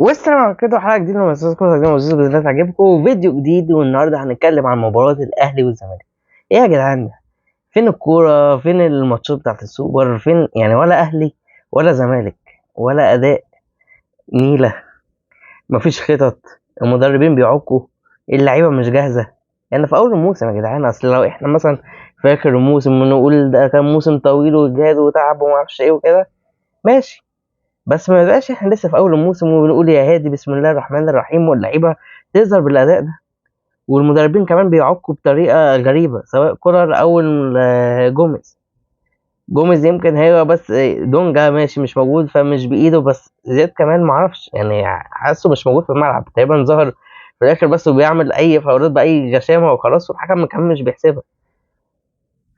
والسلام عليكم كده حلقة جديدة من مسلسلكم تقديم وزيز بإذن تعجبكم فيديو جديد. والنهاردة هنتكلم عن مباراة الأهلي والزمالك. إيه يا جدعان ده؟ فين الكورة؟ فين الماتشات بتاعت السوبر؟ فين يعني؟ ولا أهلي ولا زمالك ولا أداء نيلة. مفيش خطط، المدربين بيعكوا، اللعيبة مش جاهزة. يعني في أول الموسم يا جدعان، أصل لو إحنا مثلا في آخر الموسم نقول ده كان موسم طويل وجهاد وتعب ومعرفش إيه وكده، ماشي. بس ما يبقاش احنا لسه في اول الموسم وبنقول يا هادي بسم الله الرحمن الرحيم واللعيبه تظهر بالاداء ده، والمدربين كمان بيعكوا بطريقه غريبه، سواء كولر او جوميز يمكن هي بس دونجا ماشي مش موجود فمش بايده، بس زياد كمان معرفش يعني حاسه مش موجود في الملعب تقريبا، ظهر في الاخر بس وبيعمل اي فاولات باي غشامه وخلاص، والحكم كمان مش بيحسبها.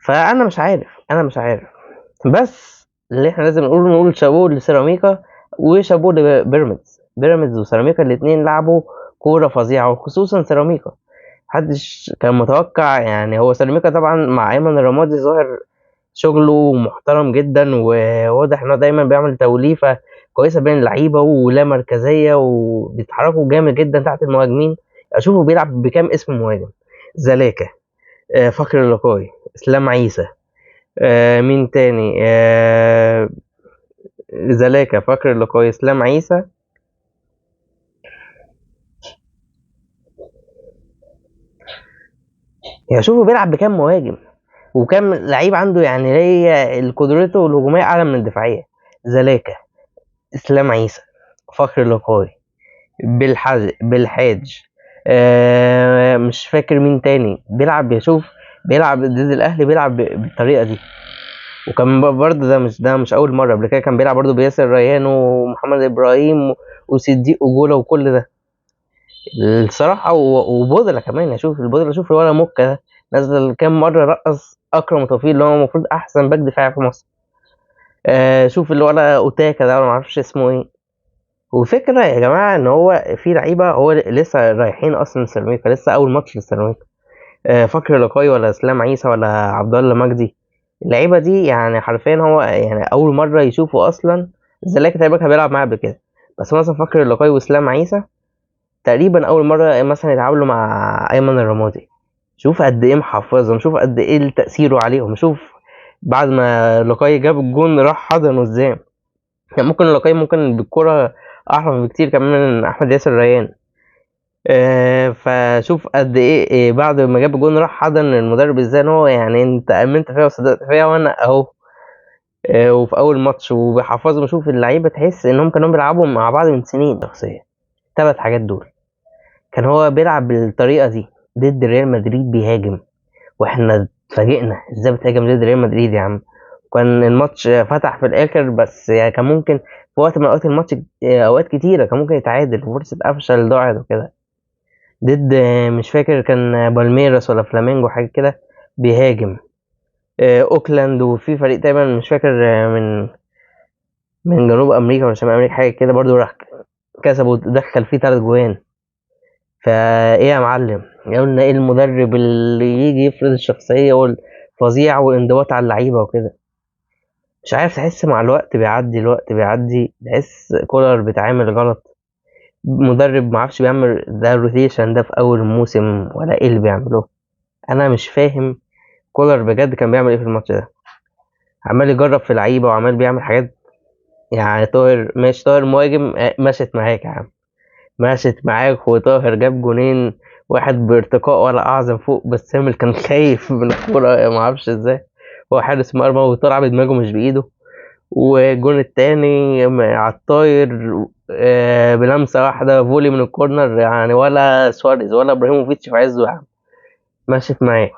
فانا مش عارف بس اللي احنا لازم نقول شابوه لسيراميكا وشابوه بيراميدز وسيراميكا الاتنين لعبوا كورة فظيعة، وخصوصا سيراميكا محدش كان متوقع. يعني هو سيراميكا طبعا مع أيمن الرمادي ظاهر شغله محترم جدا، وواضح انه دايما بيعمل توليفة كويسة بين اللعيبة ولا مركزية، وبيتحركوا جامد جدا تحت المهاجمين. أشوفه بيلعب بكام اسم مهاجم: زلاكا، فخر اللقاي، اسلام عيسى، مين تاني، زلاكا، فخر اللقاي، اسلام عيسى. يعني شوفوا بيلعب بكام مهاجم وكام لعيب عنده، يعني هي قدرته الهجوميه اعلى من الدفاعيه. زلاكا، اسلام عيسى، فخر اللقاي، بالحاج، مش فاكر مين تاني بيلعب. يشوف بيلعب ضد الاهلي بيلعب بالطريقه دي. وكان برضه ده مش اول مره، قبل كده كان بيلعب برضه بياسر ريان ومحمد ابراهيم وصديق وجوله وكل ده الصراحة. وبودلة كمان، اشوف البودلة، اشوف ولا موكا ده نزل كام مرة رقص اكرم توفيق اللي هو المفروض احسن باك دفاع في مصر. شوف اللي ولا اوتاكا ده ولا معرفش اسمه ايه. وفكرة يا جماعة ان هو في لعيبة هو لسه رايحين اصلا سيراميكا، لسه اول ماتش للسيراميكا. فكر لقاي ولا اسلام عيسى ولا عبد الله مجدي، اللعيبة دي يعني حرفيا هو يعني اول مرة يشوفوا اصلا. الزمالك تقريبا كان بيلعب معاه قبل كده، بس مثلا فكر لقاي واسلام عيسى تقريبا اول مره مثلا يتعاملوا مع ايمن الرمادي. شوف قد ايه محفظهم، شوف قد ايه تاثيره عليهم. شوف بعد ما لوكاي جاب الجون راح حضنه ازاي. يعني ممكن لوكاي ممكن بالكره احرف بكتير كمان من احمد ياسر ريان. فشوف قد إيه بعد ما جاب الجون راح حضن المدرب ازاي، ان هو يعني انت امنت فيا وصدقت فيا وانا اهو. وفي اول ماتش وبيحفظهم. شوف اللعيبه تحس انهم كانوا بيلعبوا مع بعض من سنين شخصيا. 3 حاجات دول كان هو بيلعب بالطريقة دي ضد ريال مدريد بيهاجم، واحنا اتفاجئنا ازاي بتهاجم ضد ريال مدريد يا عم. كان الماتش فتح في الاخر، بس يعني كان ممكن في وقت من اوقات الماتش اوقات كتيرة كان ممكن يتعادل، فرصة قفشة ضاعت وكده. ضد مش فاكر كان بالميراس ولا فلامينجو حاجة كده بيهاجم. اوكلاند، وفي فريق تقريبا مش فاكر من جنوب امريكا ولا شمال امريكا حاجة كده برضو راح كسبوا، دخل فيه 3 جوان. فايه يا معلم، قلنا ايه المدرب اللي يجي يفرض الشخصية والفظيع والانضباط على اللعيبة وكده. مش عارف، تحس مع الوقت بيعدي تحس كولر بيتعامل غلط. مدرب معرفش بيعمل ده الروتيشن ده في اول الموسم ولا ايه اللي بيعمله. انا مش فاهم كولر بجد كان بيعمل ايه في الماتش ده. عمال يجرب في لعيبة وعمال بيعمل حاجات. يعني طاهر ماشي، طاهر مهاجم، مشت معاك يا عم، مشت معاك. وطاهر جاب جونين، واحد بارتقاء ولا اعظم فوق، بس سامل كان خايف من الكوره ما اعرفش ازاي. هو حارس مرمى وطلع بدماغه مش بايده. والجون التاني على الطاير، بلمسه واحده فولي من الكورنر، يعني ولا سواريز ولا ابراهيموفيتش في عزه يا عم، مشيت معاه.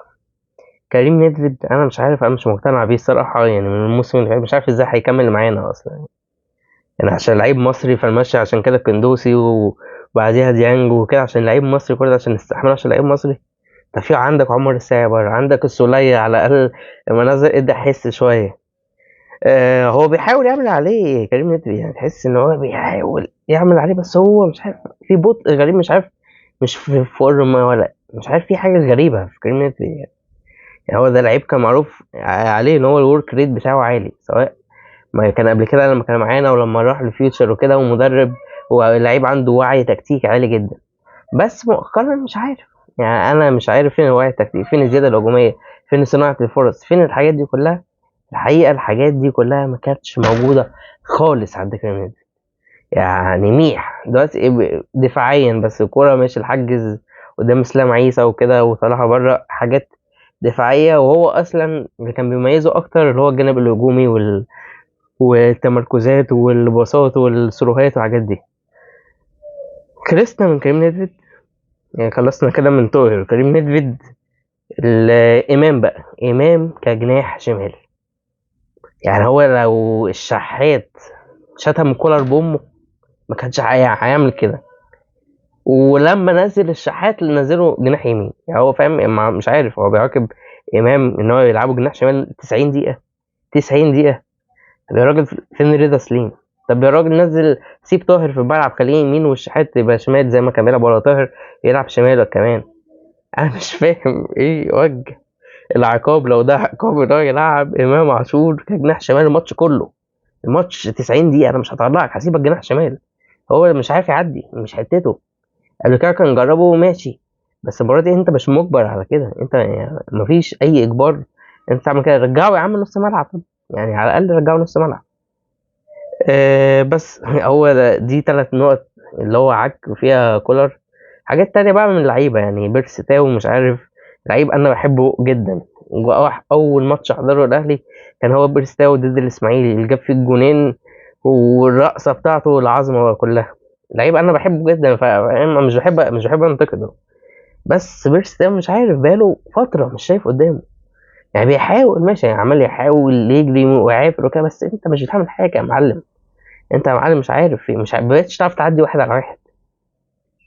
كريم نيدفيد انا مش عارف، انا مش مقتنع بيه الصراحه. يعني من الموسم اللي فات مش عارف ازاي هيكمل معانا اصلا. يعني عشان لعيب مصري فالمشي، عشان كده كندوسي وبعديها ديانج وكده عشان لعيب مصري، كل ده عشان نستحمله عشان لعيب مصري. ده في عندك عمر الساعي، عندك السولية على الأقل المناظر ادى حس شوية. هو بيحاول يعمل عليه كريم نيدفيد، يعني تحس ان هو بيحاول يعمل عليه، بس هو مش عارف، في بطء غريب، مش عارف، مش في فورمة ولا مش عارف، في حاجة غريبة في كريم نيدفيد. يعني هو ده لعيب كان معروف عليه ان هو الورك ريت بتاعه عالي، سواء ما كان قبل كده لما كان معانا ولما راح لفيوتشر وكده ومدرب ولعيب عنده وعي تكتيكي عالي جدا. بس مؤخرا مش عارف، يعني انا مش عارف فين الوعي التكتيكي، فين الزياده الهجوميه، فين صناعه الفرص، فين الحاجات دي كلها. الحقيقه الحاجات دي كلها ما كانتش موجوده خالص عند كريم. يعني ميح دلوقتي دفاعيا بس الكوره ماشي الحجز قدام اسلام عيسى وكده وطلعها بره، حاجات دفاعيه. وهو اصلا اللي كان بيميزه اكتر اللي هو الجانب الهجومي والتمركزات والباصات والسروهات والحاجات دي. خلصنا من كريم نيدفيد، يعني خلصنا كده من طاهر. كريم نيدفيد الامام بقى، امام كجناح شمال. يعني هو لو الشحات شتم كولر بامه ما كانش هيعمل كده. ولما نزل الشحات نزله جناح يمين، يعني هو فاهم مش عارف هو بيعاقب امام ان هو يلعبه جناح شمال 90 دقيقه. 90 دقيقه. طب يا راجل فين رضا سليم؟ طب يا راجل نزل، سيب طاهر في الملعب خليه يمين والشحات يبقى شمال زي ما كان بيلعب، ولا طاهر يلعب شمال كمان. انا مش فاهم ايه وجه العقاب لو ده عقاب ان هو يلعب امام عاشور كجناح شمال الماتش كله. الماتش 90 دقيقه انا مش هطلعك، هسيبك جناح شمال. هو مش عارف يعدي، مش حتته. قبل كده كان جربه ماشي، بس المره دي انت مش مجبر على كده، انت يعني مفيش اي اجبار انت تعمل كده. رجعه يا عم نص ملعب، يعني على الاقل رجعه نص ملعب. بس هو دي 3 نقط اللي هو عك فيها كولر. حاجات تانية بقى من اللعيبة، يعني بيرس تاو مش عارف، لعيب أنا بحبه جدا. أول ماتش أحضره الأهلي كان هو بيرس تاو ضد الإسماعيلي اللي جاب فيه الجونين، والرقصة بتاعته العظمة كلها. لعيب أنا بحبه جدا، مش بحب أنتقده. بس بيرس تاو مش عارف بقاله فترة مش شايف قدامه. يعني بيحاول ماشي، يعني عمال يحاول يجري ويعافر وكده، بس أنت مش بتعمل حاجة يا معلم. انت يا معلم مش عارف، مبقتش تعرف تعدي 1 على 1.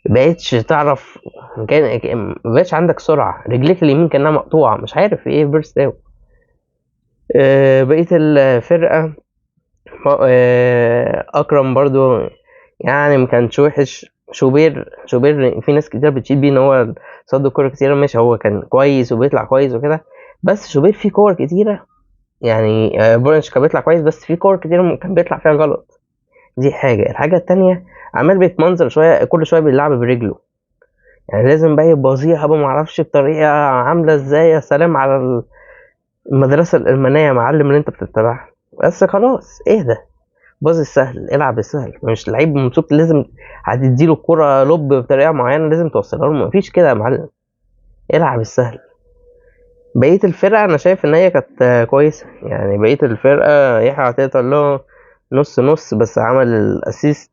مبقتش تعرف، مبقتش عندك سرعة، رجليك اليمين كأنها مقطوعة، مش عارف ايه بيرست اوت. بقية الفرقة أكرم برضو يعني مكانش وحش. شوبير في ناس كتير بتشيد بيه ان هو صد كورة كتيرة، ماشي هو كان كويس وبيطلع كويس وكده. بس شوبير فيه كور كتيرة، يعني بورنش كان بيطلع كويس بس في كور كتير كان بيطلع فيها غلط. دي الحاجة التانية، عمال بيتمنظر شوية، كل شوية بيلعب برجله. يعني لازم بقى يبقى بظيع بقى معرفش بطريقة عاملة ازاي. يا سلام على المدرسة الألمانية يا معلم اللي انت بتتبعها. بس خلاص اهدى، باظ السهل، العب السهل. مش لعيب ممسوك لازم هتديله الكرة لوب بطريقة معينة لازم توصلها له، مفيش كده يا معلم، العب السهل. بقية الفرقة أنا شايف إن هي كانت كويسة. يعني بقية الفرقة يحيى عطية الله نص نص بس عمل الأسيست.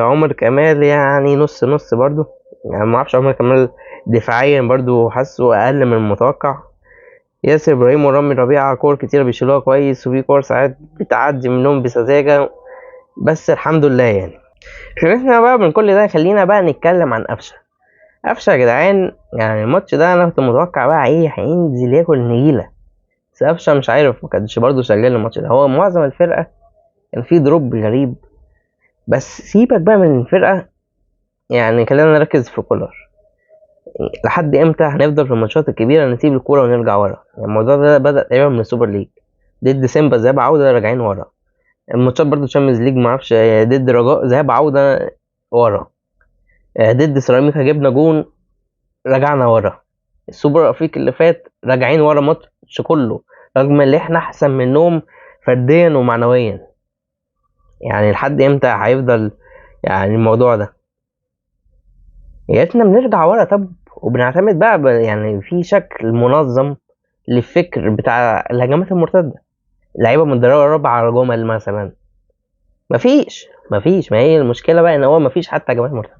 عمر كمال يعني نص نص برضو، يعني ما اعرفش عمر كمال دفاعيا برضو حاسه اقل من المتوقع. ياسر ابراهيم ورامي ربيعه كور كتير بيشيلوها كويس، وفي كور ساعات بتعدي منهم بسذاجه، بس الحمد لله يعني. خلينا بقى من كل ده، خلينا بقى نتكلم عن قفشه. قفشه يا جدعان، يعني الماتش ده انا كنت متوقع بقى ايه، هينزل ياكل نجيله. بس قفشه مش عارف ما كانش برضو شغال الماتش ده. هو معظم الفرقه كان في دروب غريب. بس سيبك بقى من الفرقه، يعني خلينا نركز في كولر. لحد امتى هنفضل في الماتشات الكبيره نسيب الكوره ونرجع ورا؟ يعني الموضوع ده بدا تقريبا من السوبر ليج ضد سيمبا ذهاب عوده راجعين ورا. الماتشات برضو تشامبيونز ليج ما اعرفش ضد رجاء ذهاب عوده ورا. ضد سيراميكا جبنا جون رجعنا ورا. السوبر الافريقي اللي فات راجعين ورا ماتش كله، رغم ان احنا احسن منهم فرديا ومعنويا. يعني لحد امتى هيفضل يعني الموضوع ده؟ يا ريتنا بنرجع ورا طب، وبنعتمد بقى يعني في شكل منظم للفكر بتاع الهجمات المرتده. لعيبه متدربه 4 جمل مثلا. مفيش. ما هي المشكله بقى ان هو مفيش حتى هجمات مرتده.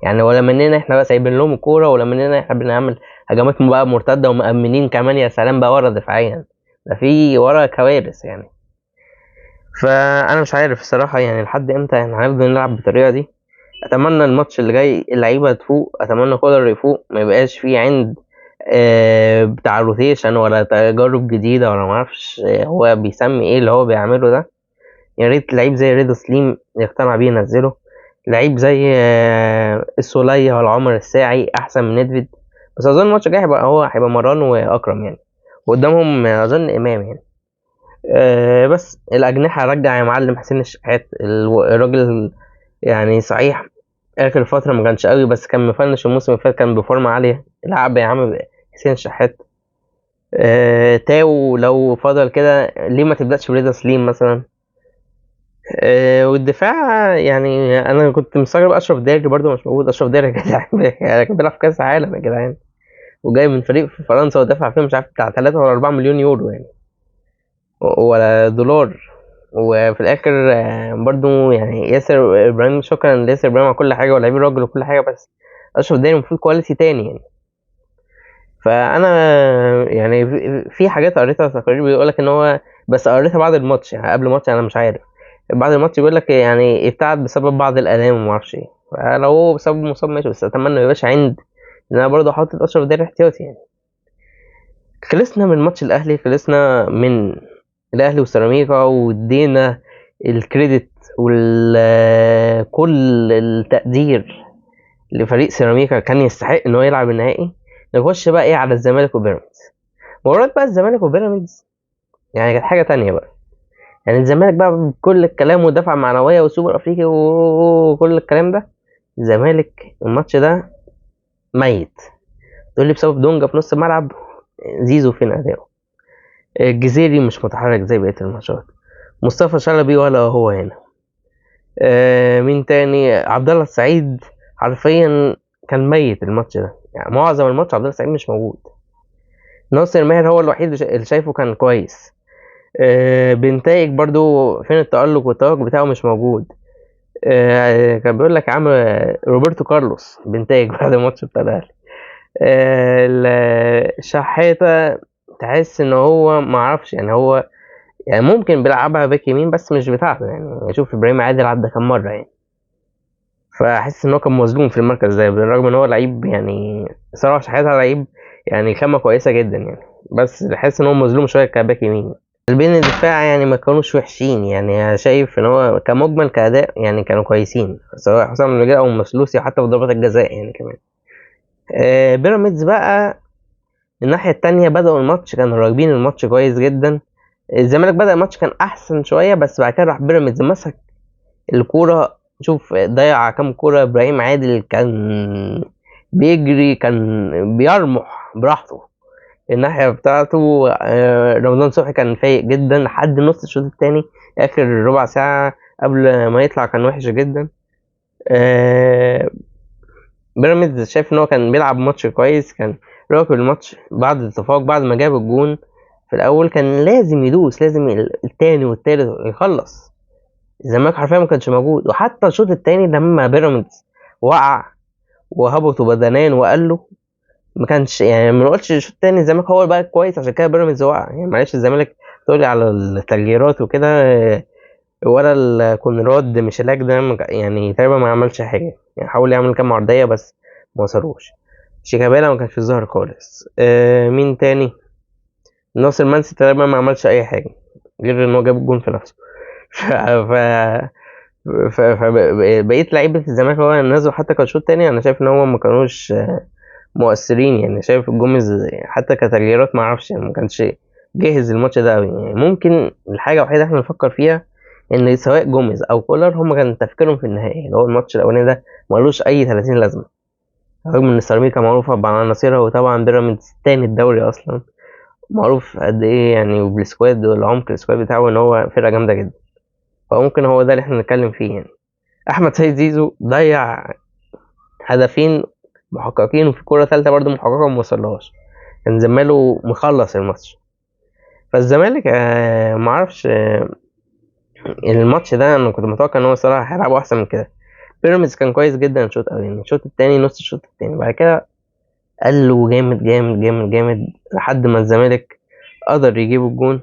يعني ولا مننا احنا بقى سايبين لهم الكوره، ولا مننا احنا بنعمل هجمات بقى مرتده ومأمنين كمان. يا سلام بقى ورا دفاعيا، ده في ورا كوارث يعني. فانا مش عارف الصراحه، يعني لحد امتى يعني هنفضل نلعب بالطريقه دي. اتمنى الماتش اللي جاي اللعيبه تفوق، اتمنى كولر يفوق، ما يبقاش فيه عند بتاع روتيشن ولا تجارب جديده ولا ما اعرفش هو بيسمي ايه اللي هو بيعمله ده. يا ريت لعيب زي رضا سليم يقتنع بيه ينزله. لعيب زي السولية ولا عمر الساعي احسن من ندفيد. بس اظن الماتش الجاي هيبقى مروان واكرم يعني، وقدامهم اظن امام يعني. بس الأجنحة رجع يا معلم حسين الشحات الراجل، يعني صحيح آخر فترة ما كانش قوي، بس كان مفنش الموسم اللي فات، كان بفورمة عالية. العب يا عم حسين الشحات. تاو لو فضل كده ليه ما تبدأش برضا سليم مثلا. والدفاع يعني انا كنت مستغرب اشرف داري برضو مش موجود. اشرف داري يا جدعان يعني كان بيلعب في كاس عالم يا جدعان، وجاي من فريق في فرنسا ودافع فيه مش عارف بتاع 3 ولا 4 مليون يورو يعني، ولا دولار. وفي الاخر برضو يعني ياسر ابراهيم، شكرا لياسر ابراهيم على كل حاجه ولاعيب الراجل وكل حاجه، بس اشرف داري المفروض كواليتي تاني يعني. فانا يعني في حاجات قريتها تقارير بيقول لك ان هو، بس قريتها بعد الماتش يعني، قبل الماتش انا مش عارف. بعد الماتش بيقول لك يعني ابتعد بسبب بعض الالام وما اعرفش ايه. فلو هو بسبب مصاب ماشي، بس اتمنى ما يبقاش عند ان انا برضه احط اشرف داري احتياطي يعني. خلصنا من ماتش الاهلي، خلصنا من الاهلي وسيراميكا، وادينا الكريدت وكل التقدير لفريق سيراميكا، كان يستحق ان هو يلعب النهائي. نخش بقى ايه على الزمالك وبيراميدز. مباراة بقى الزمالك وبيراميدز يعني كانت حاجة تانية بقى. يعني الزمالك بقى بكل الكلام ودفع معنوية وسوبر أفريقي وكل الكلام ده، الزمالك الماتش ده ميت. تقول لي بسبب دونجا في نص الملعب؟ زيزو فين أداؤه؟ الجزيري مش متحرك زي بقية الماتشات. مصطفى شلبي ولا هو هنا. مين تاني؟ عبد الله السعيد حرفيا كان ميت الماتش ده، يعني معظم الماتش عبد الله السعيد مش موجود. ناصر ماهر هو الوحيد اللي شايفه كان كويس. بنتائج برضو فين التألق والتوج بتاعه؟ مش موجود. كان بيقول لك يا عم روبرتو كارلوس بنتائج بعد الماتش بتاع الاهلي. الشحاتة تحس ان هو معرفش يعني، هو يعني ممكن بيلعبها باك يمين بس مش بتاعته يعني. شوف ابراهيم عادل عدى كام مرة يعني. فاحس ان هو كان مظلوم في المركز ده، بالرغم ان هو لعيب يعني. صراحة شحاتة لعيب يعني خامة كويسة جدا يعني، بس بحس ان هو مظلوم شوية كباك يمين. قلبين الدفاع يعني ما كانوش وحشين يعني، شايف ان هو كمجمل كأداء يعني كانوا كويسين، سواء حسام النجاة او مسلوسي، حتى في ضربات الجزاء يعني كمان. بيراميدز بقى الناحية التانية بدأوا الماتش كانوا راكبين الماتش كويس جدا. الزمالك بدأ الماتش كان أحسن شوية، بس بعد كده راح بيراميدز مسك الكورة. شوف ضيع كام كورة. إبراهيم عادل كان بيجري، كان بيرمح براحته. الناحية بتاعته رمضان صبحي كان فايق جدا لحد نص الشوط التاني. آخر ربع ساعة قبل ما يطلع كان وحش جدا. بيراميدز شايف ان هو كان بيلعب ماتش كويس، كان راكب الماتش بعد التفوق، بعد ما جاب الجون في الاول كان لازم يدوس، لازم التاني والتالت يخلص. الزمالك حرفيا ما كانش موجود. وحتى الشوط التاني لما بيراميدز وقع وهبطوا بدنيا وقال له، ما كانش يعني، ما نقولش الشوط التاني الزمالك هو بقى كويس عشان كده بيراميدز وقع يعني. معلش الزمالك تقولي على التغييرات وكده، ولا الكونراد ميشيلاك ده يعني تقريبا ما عملش حاجه يعني. حاول يعمل كام عرضيه بس ما وصلوش. شيكابالا ما كانش ظاهر خالص. مين تاني؟ ناصر منسي تقريبا ما عملش اي حاجه غير ان هو جاب الجون في نفسه. ف بقيت لعيبه الزمالك هو نزلوا حتى كشوط تاني، انا شايف ان هو ما كانوش مؤثرين يعني. شايف الجوميز حتى كتغييرات ما اعرفش يعني، ما كانش جاهز الماتش ده قوي يعني. ممكن الحاجه الوحيده احنا نفكر فيها ان سواء جوميز او كولر هم كان تفكيرهم في النهائي، اللي هو الماتش الاولاني ده ملوش اي 30 لازمه، رغم ان سيراميكا معروفه بعناصرها، وطبعا بيراميدز تاني الدوري اصلا، معروف قد ايه يعني، وبالسكواد والعمق السكواد بتاعه ان هو فرقه جامده جدا. فممكن هو ده اللي احنا نتكلم فيه يعني. احمد سيد زيزو ضيع هدفين محققين، وفي كوره ثالثه برضه محققه وما وصلهاش، كان زماله مخلص الماتش. فالزمالك معرفش الماتش ده انا كنت متوقع ان هو صراحه هيلعبوا احسن من كده. بيراميدز كان كويس جدا الشوط الاولاني، الشوط التاني نص الشوط التاني بعد كده قالوا جامد جامد جامد جامد، لحد ما الزمالك قدر يجيب الجون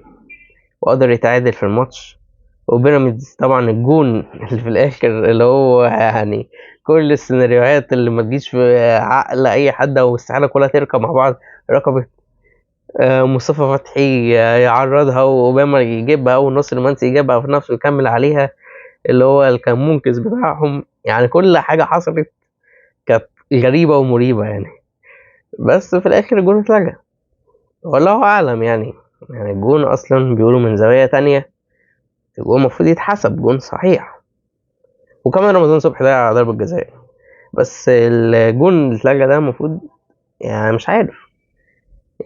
وقدر يتعادل في الماتش. وبيراميدز طبعا الجون اللي في الاخر اللي هو يعني كل السيناريوهات اللي ما تجيش في عقل اي حد او استحاله كلها تركب مع بعض، ركبت. مصطفى فتحي يعرضها واوباما يجيبها وناصر منسي يجيبها في نفسه يكمل عليها، اللي هو اللي كان منقذ بتاعهم يعني. كل حاجه حصلت كانت غريبه ومريبه يعني، بس في الاخر الجون اتلغى والله اعلم يعني. يعني الجون اصلا بيقولوا من زاويه تانية الجون المفروض يتحسب جون صحيح، وكمان رمضان صبحي ضيع ضربه جزاء. بس الجون اللي اتلغى ده المفروض، يعني مش عارف،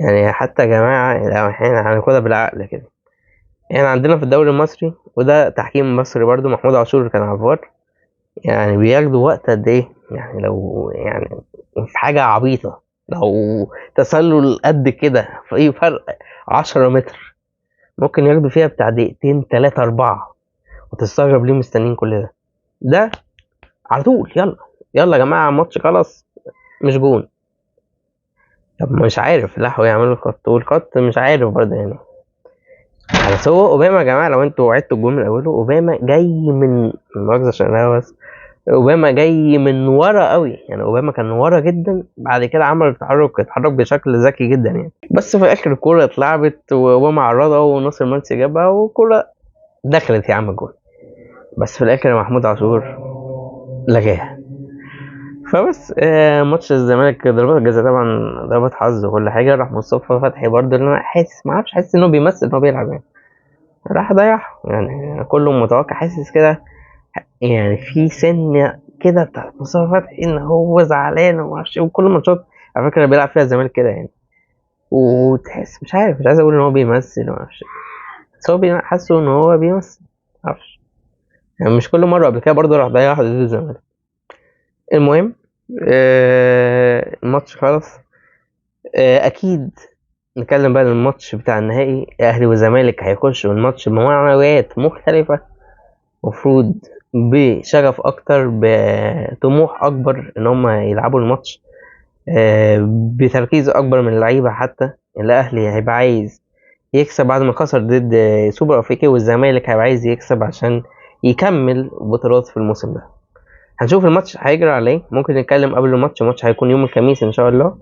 يعني حتى يا جماعه لو احنا هناخدها بالعقل كده، يعني عندنا في الدوري المصري وده تحكيم مصري برضو، محمود عاشور كان على الفار، يعني بياخدوا وقت قد ايه؟ يعني لو يعني في حاجة عبيطة، لو تسلل قد كده في اي فرق 10 متر، ممكن ياخدوا فيها بتاع دقيقتين 3 4، وتستغرب ليه مستنيين كل ده. ده على طول يلا يلا يا جماعة الماتش خلاص، مش جون. طب مش عارف، لا هو يعملوا الخط والخط مش عارف برضه يعني. بس هو اوباما يا جماعة، لو انتوا عدتوا الجون من اوله، اوباما جاي من مؤاخذة عشان انا بس، اوباما جاي من ورا قوي، يعني اوباما كان ورا جدا، بعد كده عمل اتحرك بشكل ذكي جدا يعني. بس في الاخر الكوره اتلعبت واوباما عرضها وناصر منسي جابها والكوره دخلت يا عم الجول، بس في الاخر محمود عاشور لغاها. فبس ماتش الزمالك ضربات الجزاء طبعا ضربات حظ وكل حاجه، راح مصطفى فتحي برضه اللي انا حاسس، ما اعرفش، حاسس انه بيمثل ان هو بيلعب يعني، راح ضيعها، يعني كله متوقع حاسس كده، يعني في سنة كده بتاعت مصطفى فتحي ان هو زعلان وما اعرفش إيه، وكل ماتشات على فكرة بيلعب فيها الزمالك كده يعني، وتحس مش عارف، مش عايز اقول ان هو بيمثل وما اعرفش إيه، بس هو حاسه ان هو بيمثل، ما اعرفش، يعني مش كل مرة قبل كده برضه راح ضيع واحد ضد الزمالك. المهم الماتش خلص، اكيد نتكلم بقى عن الماتش بتاع النهائي، الاهلي والزمالك هيخشوا الماتش بمعنويات مختلفة، مفروض بشغف اكتر، بطموح اكبر ان هم يلعبوا الماتش بتركيز اكبر من اللعيبه. حتى الاهلي هيبقى عايز يكسب بعد ما خسر ضد سوبر افريقيا، والزمالك هيبقى عايز يكسب عشان يكمل بطولات في الموسم ده. هنشوف الماتش هيجري على ايه، ممكن نتكلم قبل الماتش هيكون يوم الخميس ان شاء الله،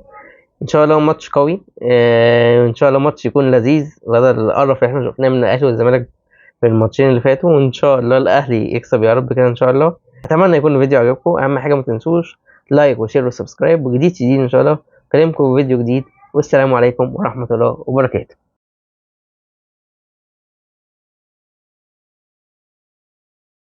ان شاء الله ماتش قوي، ان شاء الله ماتش يكون لذيذ بدل القرف اللي احنا شفناه من الاهلي والزمالك في الماتشين اللي فاتوا، وان شاء الله الاهلي يكسب يا رب كده ان شاء الله. اتمنى يكون الفيديو عجبكم، اهم حاجه ما تنسوش لايك وشير وسبسكرايب، وجديد ان شاء الله اكلمكم في فيديو جديد، والسلام عليكم ورحمه الله وبركاته.